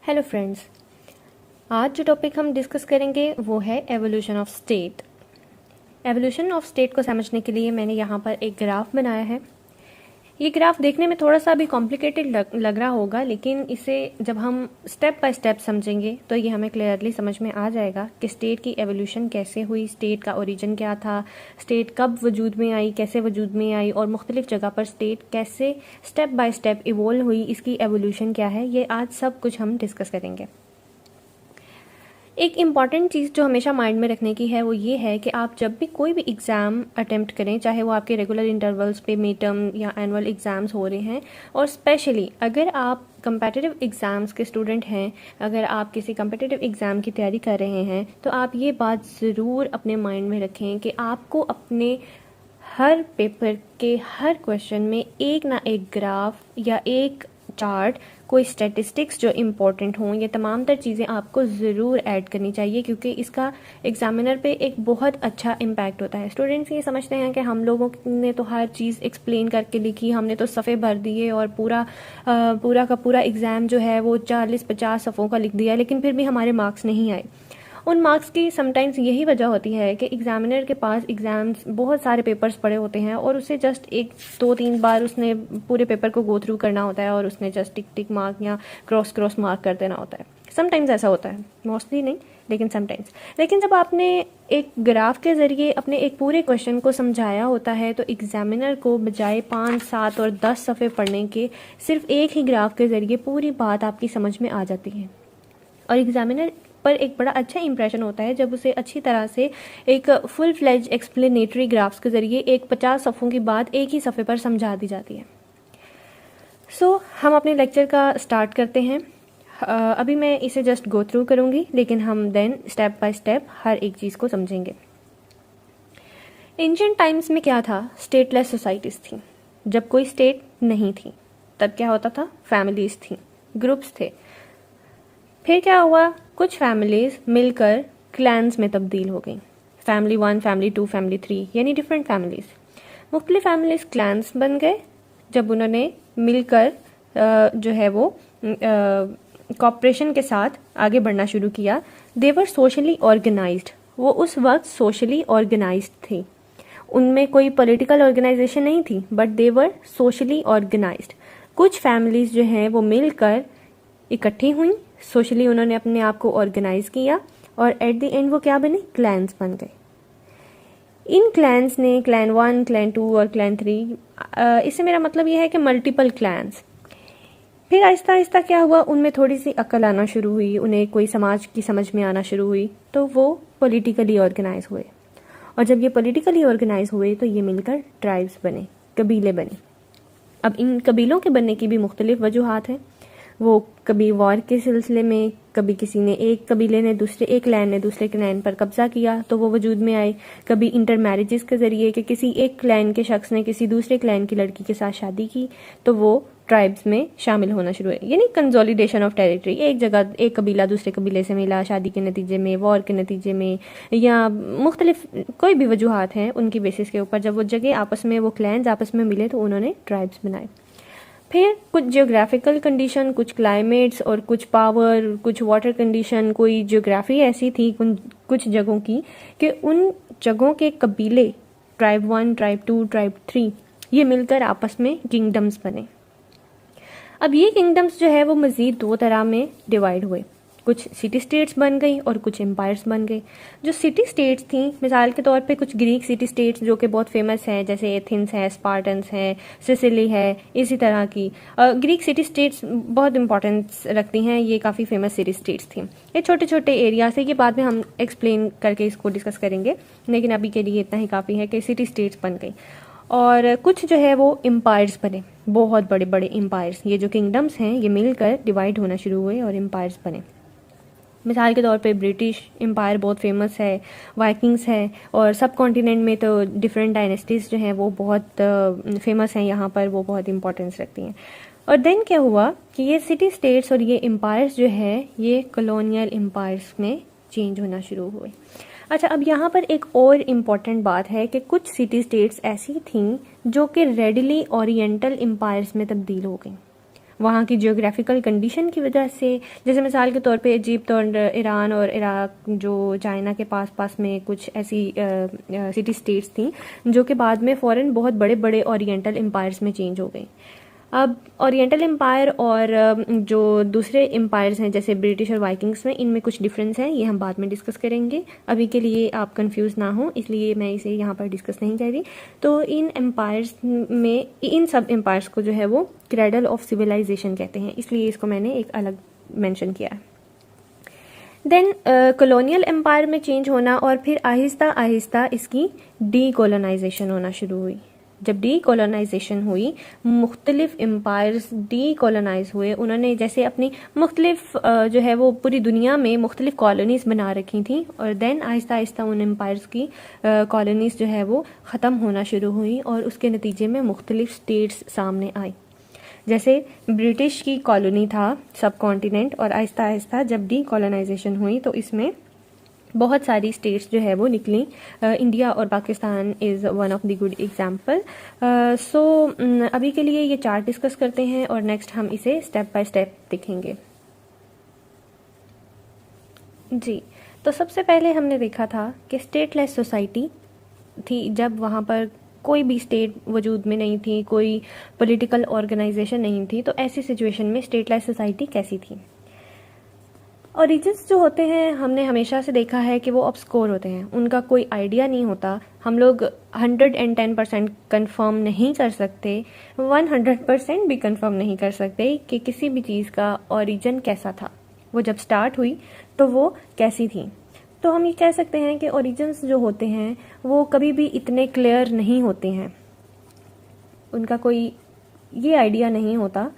Hello friends, आज जो topic हम डिस्कस करेंगे वो है evolution of state. Evolution of state को समझने के लिए मैंने यहाँ पर एक ग्राफ बनाया है। ये ग्राफ देखने में थोड़ा सा भी कॉम्प्लिकेटेड लग रहा होगा, लेकिन इसे जब हम स्टेप बाय स्टेप समझेंगे तो ये हमें क्लियरली समझ में आ जाएगा कि स्टेट की एवोल्यूशन कैसे हुई, स्टेट का ओरिजिन क्या था, स्टेट कब वजूद में आई, कैसे वजूद में आई और मुख्तलिफ जगह पर स्टेट कैसे स्टेप बाय स्टेप इवोल्व हुई, इसकी एवोल्यूशन क्या है, ये आज सब कुछ हम डिस्कस करेंगे। एक इम्पॉर्टेंट चीज़ जो हमेशा माइंड में रखने की है वो ये है कि आप जब भी कोई भी एग्ज़ाम अटेम्प्ट करें, चाहे वो आपके रेगुलर इंटरवल्स पे मिड टर्म या एनुअल एग्ज़ाम्स हो रहे हैं, और स्पेशली अगर आप कंपेटिटिव एग्ज़ाम्स के स्टूडेंट हैं, अगर आप किसी कंपेटिटिव एग्ज़ाम की तैयारी कर रहे हैं, तो आप ये बात ज़रूर अपने माइंड में रखें कि आपको अपने हर पेपर के हर क्वेश्चन में एक ना एक ग्राफ या एक चार्ट, कोई स्टैटिस्टिक्स जो इम्पोर्टेंट हों, ये तमाम तर चीज़ें आपको ज़रूर ऐड करनी चाहिए, क्योंकि इसका एग्जामिनर पे एक बहुत अच्छा इम्पैक्ट होता है। स्टूडेंट्स ये समझते हैं कि हम लोगों ने तो हर चीज़ एक्सप्लेन करके लिखी, हमने तो सफ़े भर दिए और पूरा का पूरा एग्ज़ाम जो है वो 40-50 सफ़ों का लिख दिया, लेकिन फिर भी हमारे मार्क्स नहीं आए। उन मार्क्स की समटाइम्स यही वजह होती है कि एग्जामिनर के पास एग्ज़ाम्स बहुत सारे पेपर्स पड़े होते हैं और उसे जस्ट 1-2-3 बार उसने पूरे पेपर को गो थ्रू करना होता है और उसने जस्ट टिक मार्क या क्रॉस मार्क कर देना होता है। समटाइम्स ऐसा होता है, मोस्टली नहीं, लेकिन समटाइम्स। लेकिन जब आपने एक ग्राफ के ज़रिए अपने एक पूरे क्वेश्चन को समझाया होता है तो एग्जामिनर को बजाय 5, 7 और 10 सफ़े पढ़ने के सिर्फ एक ही ग्राफ के ज़रिए पूरी बात आपकी समझ में आ जाती है और एग्जामिनर पर एक बड़ा अच्छा इंप्रेशन होता है जब उसे अच्छी तरह से एक फुल फ्लेज एक्सप्लेनेटरी ग्राफ्स के ज़रिए एक 50 सफ़ों की बात एक ही सफ़े पर समझा दी जाती है। सो हम अपने लेक्चर का स्टार्ट करते हैं। अभी मैं इसे जस्ट गो थ्रू करूँगी, लेकिन हम देन स्टेप बाय स्टेप हर एक चीज़ को समझेंगे। एंशिएंट टाइम्स में क्या था? स्टेटलेस सोसाइटीज़ थी। जब कोई स्टेट नहीं थी तब क्या होता था? फैमिलीज़ थी, ग्रुप्स थे। फिर क्या हुआ? कुछ फैमिलीज़ मिलकर क्लैन्स में तब्दील हो गई। फैमिली 1, फैमिली 2, फैमिली 3, यानी डिफरेंट फैमिलीज़। मुख्तलिफ फैमिलीज़ क्लैन्स बन गए जब उन्होंने मिलकर जो है वो कॉपरेशन के साथ आगे बढ़ना शुरू किया। दे वर सोशली ऑर्गेनाइज्ड। वो उस वक्त सोशली ऑर्गेनाइज्ड थी। उनमें कोई पॉलिटिकल ऑर्गेनाइजेशन नहीं थी, but they were socially organised. कुछ फैमिलीज़ जो हैं वो मिलकर इकट्ठी हुई, सोशली उन्होंने अपने आप को ऑर्गेनाइज किया और एट द एंड वो क्या बने? क्लैन्स बन गए। इन क्लैन्स ने क्लैन 1, क्लैन 2 और क्लैन 3, इससे मेरा मतलब यह है कि मल्टीपल क्लैन्स। फिर आहिस्ता आहिस्ता क्या हुआ? उनमें थोड़ी सी अक्ल आना शुरू हुई, उन्हें कोई समाज की समझ में आना शुरू हुई, तो वो पॉलिटिकली ऑर्गेनाइज हुए। और जब ये पॉलिटिकली ऑर्गेनाइज हुए तो ये मिलकर ट्राइब्स बने, कबीले बने। अब इन कबीलों के बनने की भी मुख्तलिफ वजूहात हैं। वो कभी वॉर के सिलसिले में, कभी किसी ने एक कबीले ने एक क्लैन ने दूसरे क्लैन पर कब्जा किया तो वो वजूद में आए, कभी इंटर मैरिजेस के ज़रिए कि किसी एक क्लैन के शख्स ने किसी दूसरे क्लैन की लड़की के साथ शादी की तो वो ट्राइब्स में शामिल होना शुरू हुए, यानी कंसोलिडेशन ऑफ टेरिटरी। एक जगह एक कबीला दूसरे कबीले से मिला शादी के नतीजे में, वॉर के नतीजे में, या मुख्तलिफ कोई भी वजूहात हैं उनकी बेसिस के ऊपर जब वो जगह आपस में, वो क्लैन्स आपस में मिले तो उन्होंने ट्राइब्स बनाए। फिर कुछ जियोग्राफिकल कंडीशन, कुछ क्लाइमेट्स और कुछ पावर, कुछ वाटर कंडीशन, कोई जियोग्राफी ऐसी थी कुछ जगहों की कि उन जगहों के कबीले ट्राइब 1, ट्राइब 2, ट्राइब 3 ये मिलकर आपस में किंगडम्स बने। अब ये किंगडम्स जो है वो मज़ीद 2 तरह में डिवाइड हुए। कुछ सिटी स्टेट्स बन गई और कुछ एम्पायर्स बन गए। जो सिटी स्टेट्स थी, मिसाल के तौर पे कुछ ग्रीक सिटी स्टेट्स जो कि बहुत फेमस हैं, जैसे एथेंस है, स्पार्टन्स हैं, सिसिली है, इसी तरह की ग्रीक सिटी स्टेट्स बहुत इंपॉर्टेंस रखती हैं। ये काफ़ी फेमस सिटी स्टेट्स थी। ये छोटे छोटे एरिया से, ये बाद में हम एक्सप्लेन करके इसको डिस्कस करेंगे, लेकिन अभी के लिए इतना ही काफ़ी है कि सिटी स्टेट्स बन गई। और कुछ जो है वो एम्पायर्स बने, बहुत बड़े बड़े एम्पायर्स। ये जो किंगडम्स हैं ये मिलकर डिवाइड होना शुरू हुए और एम्पायर्स बने। मिसाल के तौर पे ब्रिटिश एम्पायर बहुत फेमस है, वाइकिंग्स है, और सब कॉन्टिनेंट में तो डिफरेंट डायनेस्टीज़ जो हैं वो बहुत फेमस हैं, यहाँ पर वो बहुत इंपॉर्टेंस रखती हैं। और देन क्या हुआ कि ये सिटी स्टेट्स और ये एम्पायर्स जो है ये कॉलोनियल एम्पायर्स में चेंज होना शुरू हुए। अच्छा, अब यहाँ पर एक और इम्पॉर्टेंट बात है कि कुछ सिटी स्टेट्स ऐसी थीं जो कि रेडिली ओरिएंटल एम्पायर्स में तब्दील हो गई। वहाँ की जियोग्राफिकल कंडीशन की वजह से। जैसे मिसाल के तौर पे इजिप्ट और ईरान और इराक जो चाइना के पास पास में कुछ ऐसी सिटी स्टेट्स थी जो कि बाद में फ़ौरन बहुत बड़े बड़े ओरिएंटल एम्पायर्स में चेंज हो गई। अब ओरिएंटल एम्पायर और जो दूसरे एम्पायर्स हैं जैसे ब्रिटिश और वाइकिंग्स में, इनमें कुछ डिफरेंस है, ये हम बाद में डिस्कस करेंगे। अभी के लिए आप कंफ्यूज ना हो इसलिए मैं इसे यहाँ पर डिस्कस नहीं कर रही। तो इन एम्पायर्स में, इन सब एम्पायर्स को जो है वो क्रेडल ऑफ सिविलाइजेशन कहते हैं, इसलिए इसको मैंने एक अलग मेंशन किया है। देन कॉलोनियल एम्पायर में चेंज होना और फिर आहिस्ता आहिस्ता इसकी डीकोलोनाइजेशन होना शुरू हुई। जब डीकोलोनाइजेशन हुई, मुख्तलिफ एम्पायर्स डीकोलोनाइज हुए, उन्होंने जैसे अपनी मुख्तलिफ जो है वो पूरी दुनिया में मुख्तलिफ कॉलोनीज़ बना रखी थी और देन आहिस्ता आहिस्ता उन एम्पायर्स की कॉलोनीज़ जो है वो ख़त्म होना शुरू हुई और उसके नतीजे में मुख्तलिफ स्टेट्स सामने आई। जैसे ब्रिटिश की कॉलोनी था सब कॉन्टिनेंट, और आहिस्ता आहिस्ता जब डीकोलोनाइजेशन हुई तो इसमें बहुत सारी स्टेट्स जो है वो निकली। इंडिया और Pakistan is one of the good example. So अभी के लिए ये चार्ट डिस्कस करते हैं और नेक्स्ट हम इसे स्टेप बाय स्टेप देखेंगे। जी, तो सबसे पहले हमने देखा था कि स्टेटलेस सोसाइटी थी जब वहाँ पर कोई भी स्टेट वजूद में नहीं थी, कोई पॉलिटिकल ऑर्गेनाइजेशन नहीं थी। तो ऐसी सिचुएशन में स्टेटलेस सोसाइटी कैसी थी। ओरिजिन्स जो होते हैं हमने हमेशा से देखा है कि वो ऑब्सकोर होते हैं, उनका कोई आइडिया नहीं होता। हम लोग 110% कन्फर्म नहीं कर सकते, 100% भी कन्फर्म नहीं कर सकते कि किसी भी चीज़ का ओरिजिन कैसा था, वो जब स्टार्ट हुई तो वो कैसी थी। तो हम ये कह सकते हैं कि ओरिजिन्स जो होते हैं वो कभी भी इतने क्लियर नहीं होते हैं, उनका कोई ये आइडिया नहीं होता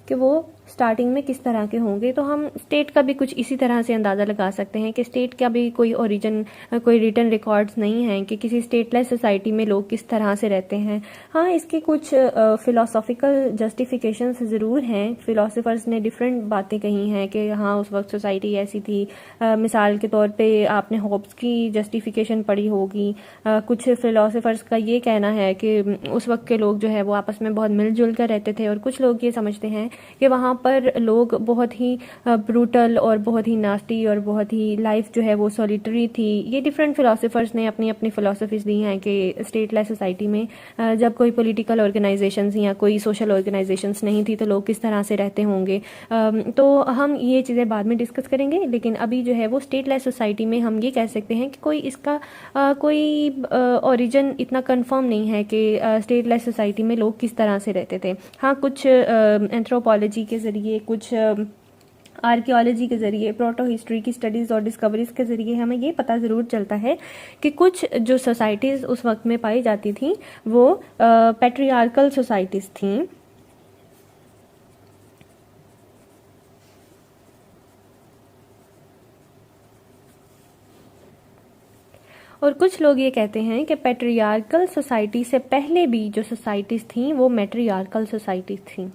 कि वो स्टार्टिंग में किस तरह के होंगे। तो हम स्टेट का भी कुछ इसी तरह से अंदाज़ा लगा सकते हैं कि स्टेट का भी कोई ओरिजिन, कोई रिटन रिकॉर्ड्स नहीं हैं कि किसी स्टेटलेस सोसाइटी में लोग किस तरह से रहते हैं। हाँ, इसके कुछ फ़िलासॉफिकल जस्टिफिकेशंस ज़रूर हैं। फ़िलासफ़र्स ने डिफरेंट बातें कही हैं कि हाँ उस वक्त सोसाइटी ऐसी थी। मिसाल के तौर पे आपने हॉब्स की जस्टिफिकेशन पढ़ी होगी। कुछ फ़िलासफ़र्स का ये कहना है कि उस वक्त के लोग जो है वो आपस में बहुत मिलजुल कर रहते थे, और कुछ लोग ये समझते हैं कि वहाँ पर लोग बहुत ही ब्रूटल और बहुत ही नास्टी और बहुत ही लाइफ जो है वो सॉलिटरी थी। ये डिफरेंट फ़िलासफ़र्स ने अपनी अपनी फ़िलासफ़ीज़ दी हैं कि स्टेटलेस सोसाइटी में जब कोई पॉलिटिकल ऑर्गेनाइजेशंस या कोई सोशल ऑर्गेनाइजेशंस नहीं थी तो लोग किस तरह से रहते होंगे। तो हम ये चीज़ें बाद में डिस्कस करेंगे, लेकिन अभी जो है वो स्टेटलेस सोसाइटी में हम ये कह सकते हैं कि कोई इसका कोई ओरिजिन इतना कंफर्म नहीं है कि स्टेटलेस सोसाइटी में लोग किस तरह से रहते थे। हाँ, कुछ एंथ्रोपोलॉजी के ज़रिए, कुछ आर्कियोलॉजी के ज़रिए, प्रोटो हिस्ट्री की स्टडीज़ और डिस्कवरीज़ के ज़रिए हमें ये पता ज़रूर चलता है कि कुछ जो सोसाइटीज़ उस वक्त में पाई जाती थी वो पैट्रियार्कल सोसाइटीज़ थीं। और कुछ लोग ये कहते हैं कि पैट्रियार्कल सोसाइटी से पहले भी जो सोसाइटीज़ थीं वो मैट्रियार्कल सोसाइटीज़ थीं।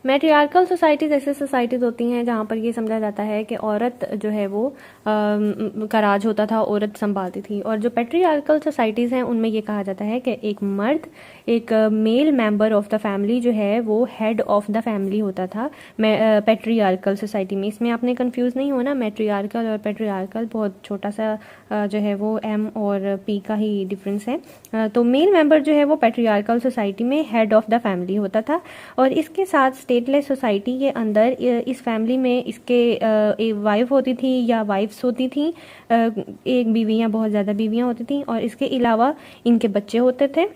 मैट्रियार्कल सोसाइटीज़ ऐसे सोसाइटीज़ होती हैं जहाँ पर ये समझा जाता है कि औरत जो है वो का राज होता था, औरत संभालती थी। और जो पैट्रियार्कल सोसाइटीज़ हैं उनमें ये कहा जाता है कि एक मर्द, एक male member of the family जो है वो हेड ऑफ द फैमिली होता था पैट्रियार्कल सोसाइटी में। इसमें आपने कंफ्यूज नहीं होना, मैट्रियार्कल और पैट्रियार्कल बहुत छोटा सा जो है वो एम और पी का ही डिफरेंस है। तो मेल मेंबर जो है वो पैट्रियार्कल सोसाइटी में हेड ऑफ द फैमिली होता था, और इसके साथ स्टेटलेस सोसाइटी के अंदर इस फैमिली में इसके एक वाइफ होती थी या वाइफ्स होती थी, एक बीवी या बहुत ज़्यादा बीवियाँ होती थी, और इसके अलावा इनके बच्चे होते थे।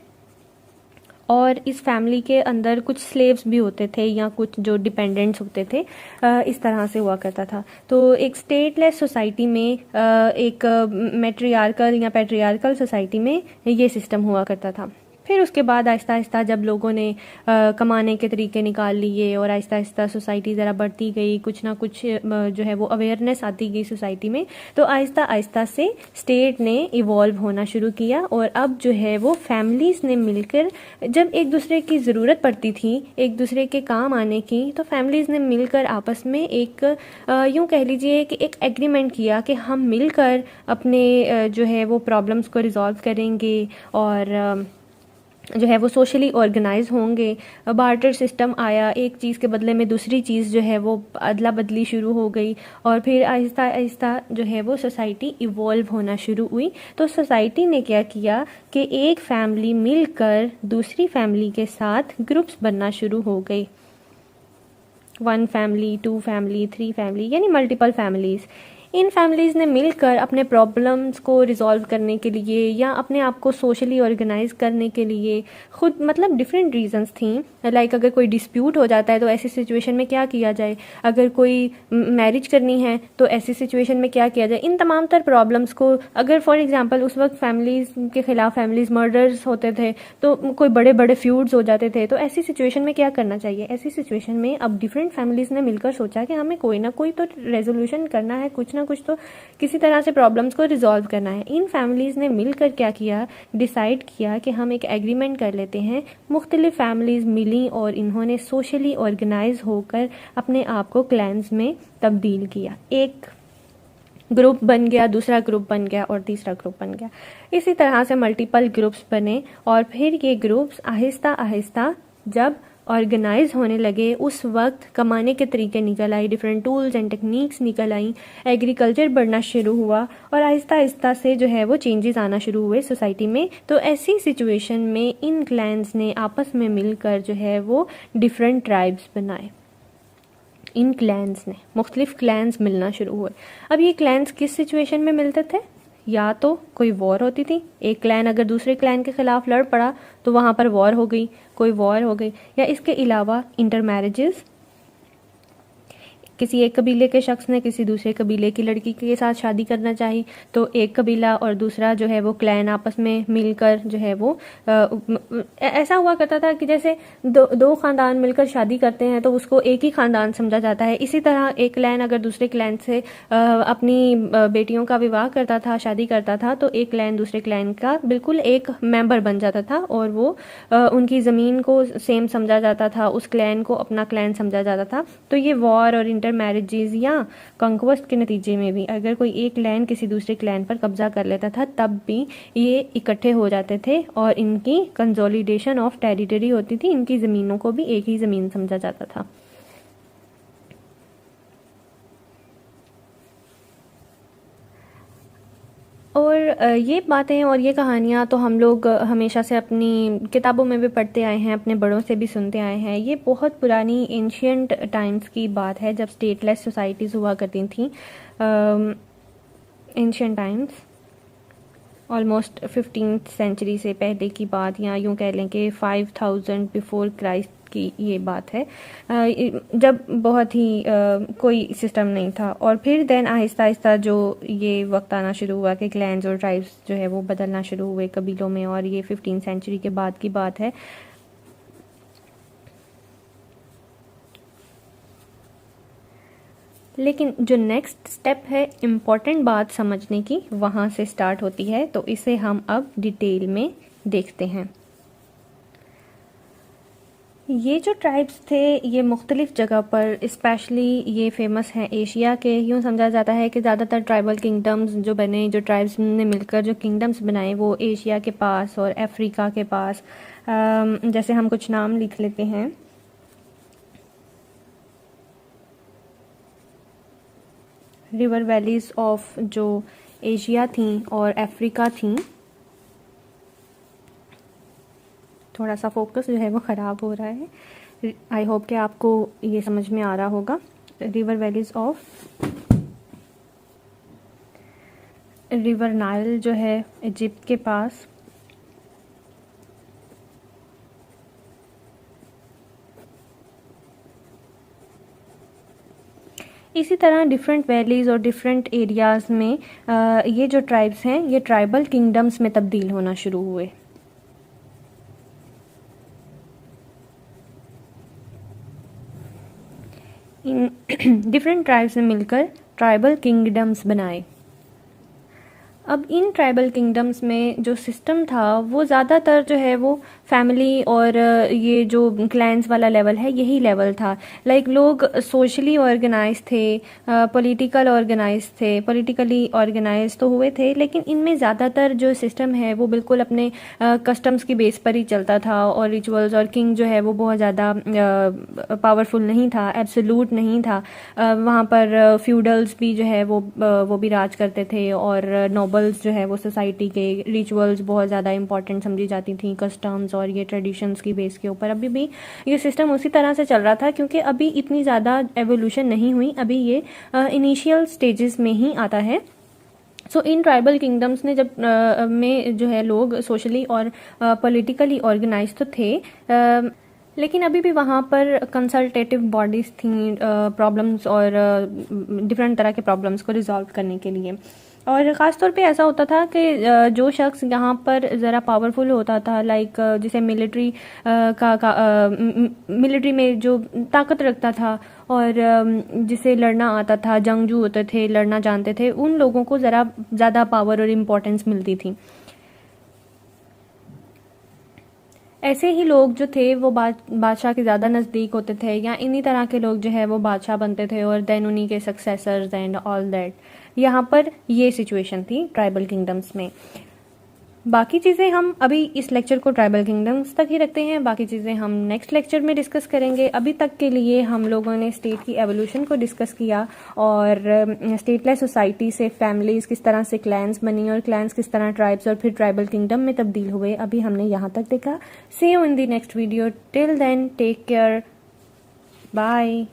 और इस फैमिली के अंदर कुछ स्लेव्स भी होते थे या कुछ जो डिपेंडेंट्स होते थे, इस तरह से हुआ करता था। तो एक स्टेटलेस सोसाइटी में, एक मैट्रियार्कल या पैट्रियार्कल सोसाइटी में ये सिस्टम हुआ करता था। फिर उसके बाद आहिस्ता आहिस्ता जब लोगों ने कमाने के तरीके निकाल लिए और आहिस्ता आहिस्ता सोसाइटी ज़रा बढ़ती गई, कुछ ना कुछ जो है वो अवेयरनेस आती गई सोसाइटी में, तो आहिस्ता आहिस्ता से स्टेट ने इवॉल्व होना शुरू किया। और अब जो है वो फैमिलीज़ ने मिलकर, जब एक दूसरे की ज़रूरत पड़ती थी एक दूसरे के काम आने की, तो फैमिलीज़ ने मिलकर आपस में एक यूँ कह लीजिए कि एक एग्रीमेंट किया कि हम मिलकर अपने जो है वो प्रॉब्लम्स को रिजॉल्व करेंगे और जो है वो सोशली ऑर्गेनाइज होंगे। बार्टर सिस्टम आया, एक चीज़ के बदले में दूसरी चीज़ जो है वो अदला बदली शुरू हो गई, और फिर आहिस्ता आहिस्ता जो है वो सोसाइटी इवॉल्व होना शुरू हुई। तो सोसाइटी ने क्या किया कि एक फैमिली मिलकर दूसरी फैमिली के साथ ग्रुप्स बनना शुरू हो गई। 1 फैमिली, 2 फैमिली, 3 फैमिली, यानी मल्टीपल फैमिलीज़। इन फैमिलीज़ ने मिलकर अपने प्रॉब्लम्स को रिजॉल्व करने के लिए या अपने आप को सोशली ऑर्गेनाइज करने के लिए खुद, मतलब डिफरेंट रीजंस थी। लाइक अगर कोई डिस्प्यूट हो जाता है तो ऐसी सिचुएशन में क्या किया जाए, अगर कोई मैरिज करनी है तो ऐसी सिचुएशन में क्या किया जाए। इन तमाम तर प्रॉब्लम्स को, अगर फॉर एग्जांपल उस वक्त फैमिलीज़ के ख़िलाफ़ फैमिलीज़ मर्डर्स होते थे, तो कोई बड़े बड़े फ्यूड्स हो जाते थे, तो ऐसी सिचुएशन में क्या करना चाहिए। ऐसी सिचुएशन में अब डिफरेंट फैमिलीज़ ने मिलकर सोचा कि हमें कोई ना कोई तो रेजोल्यूशन करना है, कुछ ना कुछ तो किसी तरह से प्रॉब्लम्स को रिजॉल्व करना है। इन फैमिलीज़ ने मिलकर क्या किया, डिसाइड किया कि हम एक एग्रीमेंट कर लेते हैं। मुख्तलिफ फैमिलीज़ मिली और इन्होंने सोशली ऑर्गेनाइज होकर अपने आप को क्लैन्स में तब्दील किया। एक ग्रुप बन गया, दूसरा ग्रुप बन गया और तीसरा ग्रुप बन गया। इसी तरह से मल्टीपल ग्रुप्स बने और फिर ये ग्रुप्स आहिस्ता आहिस्ता जब ऑर्गेनाइज होने लगे, उस वक्त कमाने के तरीके निकल आई, डिफरेंट टूल्स एंड टेक्निक्स निकल आई, एग्रीकल्चर बढ़ना शुरू हुआ और आहिस्ता आहिस्ता से जो है वो चेंजेस आना शुरू हुए सोसाइटी में। तो ऐसी सिचुएशन में इन क्लैन्स ने आपस में मिलकर जो है वो डिफरेंट ट्राइब्स बनाए। इन क्लैन्स ने मुख्तलिफ क्लैन्स मिलना शुरू हुए। अब ये क्लैन्स किस सिचुएशन में मिलते थे, या तो कोई वॉर होती थी, एक क्लैन अगर दूसरे क्लैन के खिलाफ लड़ पड़ा तो वहाँ पर वॉर हो गई, कोई वॉर हो गई, या इसके अलावा इंटर मैरिजेस, किसी एक कबीले के शख्स ने किसी दूसरे कबीले की लड़की के साथ शादी करना चाहिए तो एक कबीला और दूसरा जो है वो क्लैन आपस में मिलकर जो है वो ऐसा हुआ करता था कि जैसे दो ख़ानदान मिलकर शादी करते हैं तो उसको एक ही ख़ानदान समझा जाता है। इसी तरह एक क्लैन अगर दूसरे क्लैन से अपनी बेटियों का विवाह करता था, शादी करता था, तो एक क्लैन दूसरे क्लैन का बिल्कुल एक मेंबर बन जाता था और वो उनकी ज़मीन को सेम समझा जाता था, उस क्लैन को अपना क्लैन समझा जाता था। तो ये वॉर और इंटर मैरिजेज या कंक्वेस्ट के नतीजे में भी अगर कोई एक क्लैन किसी दूसरे क्लैन पर कब्जा कर लेता था तब भी ये इकट्ठे हो जाते थे और इनकी कंसोलिडेशन ऑफ टेरिटरी होती थी, इनकी ज़मीनों को भी एक ही ज़मीन समझा जाता था। और ये बातें और ये कहानियाँ तो हम लोग हमेशा से अपनी किताबों में भी पढ़ते आए हैं, अपने बड़ों से भी सुनते आए हैं। ये बहुत पुरानी एंशियंट टाइम्स की बात है जब स्टेटलेस सोसाइटीज़ हुआ करती थी। Ancient times almost 15th century से पहले की बात, या यूँ कह लें कि 5000 बिफोर क्राइस्ट की ये बात है, जब बहुत ही कोई सिस्टम नहीं था। और फिर देन आहिस्ता आहिस्ता जो ये वक्त आना शुरू हुआ कि क्लैन्स और ट्राइब्स जो है वो बदलना शुरू हुए कबीलों में, और ये 15th सेंचुरी के बाद की बात है। लेकिन जो नेक्स्ट स्टेप है इम्पॉर्टेंट बात समझने की, वहाँ से स्टार्ट होती है, तो इसे हम अब डिटेल में देखते हैं। ये जो ट्राइब्स थे ये मुख्तलिफ़ जगह पर, स्पेशली ये फेमस हैं एशिया के। यूँ समझा जाता है कि ज़्यादातर ट्राइबल किंगडम्स जो बने, जो ट्राइब्स ने मिलकर जो किंगडम्स बनाए, वो एशिया के पास और अफ्रीका के पास। जैसे हम कुछ नाम लिख लेते हैं। रिवर वैलीज़ ऑफ जो एशिया थी और अफ्रीका थी, थोड़ा सा फोकस जो है वो ख़राब हो रहा है। आई होप कि आपको ये समझ में आ रहा होगा। River valleys of river Nile जो है इजिप्ट के पास, इसी तरह डिफरेंट वैलीज़ और डिफरेंट एरियाज़ में ये जो ट्राइब्स हैं ये ट्राइबल किंगडम्स में तब्दील होना शुरू हुए। इन डिफरेंट ट्राइब्स ने मिलकर ट्राइबल किंगडम्स बनाए। अब इन ट्राइबल किंगडम्स में जो सिस्टम था वो ज़्यादातर जो है वो फैमिली और ये जो क्लैंस वाला लेवल है यही लेवल था। लाइक लोग सोशली ऑर्गेनाइज थे, पॉलिटिकली ऑर्गेनाइज तो हुए थे, लेकिन इनमें ज़्यादातर जो सिस्टम है वो बिल्कुल अपने कस्टम्स की बेस पर ही चलता था, और रिचुअल्स, और किंग जो है वो बहुत ज़्यादा पावरफुल नहीं था, एब्सोल्यूट नहीं था। वहाँ पर फ्यूडल्स भी जो है वो भी राज करते थे, और नोबल्स जो है वो सोसाइटी के रिचुअल्स बहुत ज़्यादा इंपॉर्टेंट समझी जाती थी, कस्टम्स और ये ट्रेडिशंस की बेस के ऊपर। अभी भी ये सिस्टम उसी तरह से चल रहा था, क्योंकि अभी इतनी ज़्यादा एवोल्यूशन नहीं हुई, अभी ये इनिशियल स्टेजेस में ही आता है। सो इन ट्राइबल किंगडम्स ने जब में जो है लोग सोशली और पॉलिटिकली ऑर्गेनाइज तो थे, लेकिन अभी भी वहाँ पर कंसल्टेटिव बॉडीज़ थी प्रॉब्लम्स और डिफरेंट तरह के प्रॉब्लम्स को रिजॉल्व करने के लिए। और ख़ास तौर पे ऐसा होता था कि जो शख्स यहाँ पर ज़रा पावरफुल होता था, लाइक जिसे मिलिट्री में जो ताकत रखता था, और जिसे लड़ना आता था, जंगजू होते थे, लड़ना जानते थे, उन लोगों को ज़रा ज़्यादा पावर और इम्पोर्टेंस मिलती थी। ऐसे ही लोग जो थे वो बादशाह के ज़्यादा नज़दीक होते थे, या इन्हीं तरह के लोग जो है वो बादशाह बनते थे, और देन उन्हीं के सक्सेसर्स एंड ऑल दैट। यहाँ पर ये सिचुएशन थी ट्राइबल किंगडम्स में। बाकी चीज़ें हम अभी इस लेक्चर को ट्राइबल किंगडम्स तक ही रखते हैं, बाकी चीज़ें हम नेक्स्ट लेक्चर में डिस्कस करेंगे। अभी तक के लिए हम लोगों ने स्टेट की एवोल्यूशन को डिस्कस किया, और स्टेटलेस सोसाइटी से फैमिलीज़ किस तरह से क्लैंस बनी, और क्लैंस किस तरह ट्राइब्स और फिर ट्राइबल किंगडम में तब्दील हुए, अभी हमने यहाँ तक देखा। See you in the next video, till then take care, bye.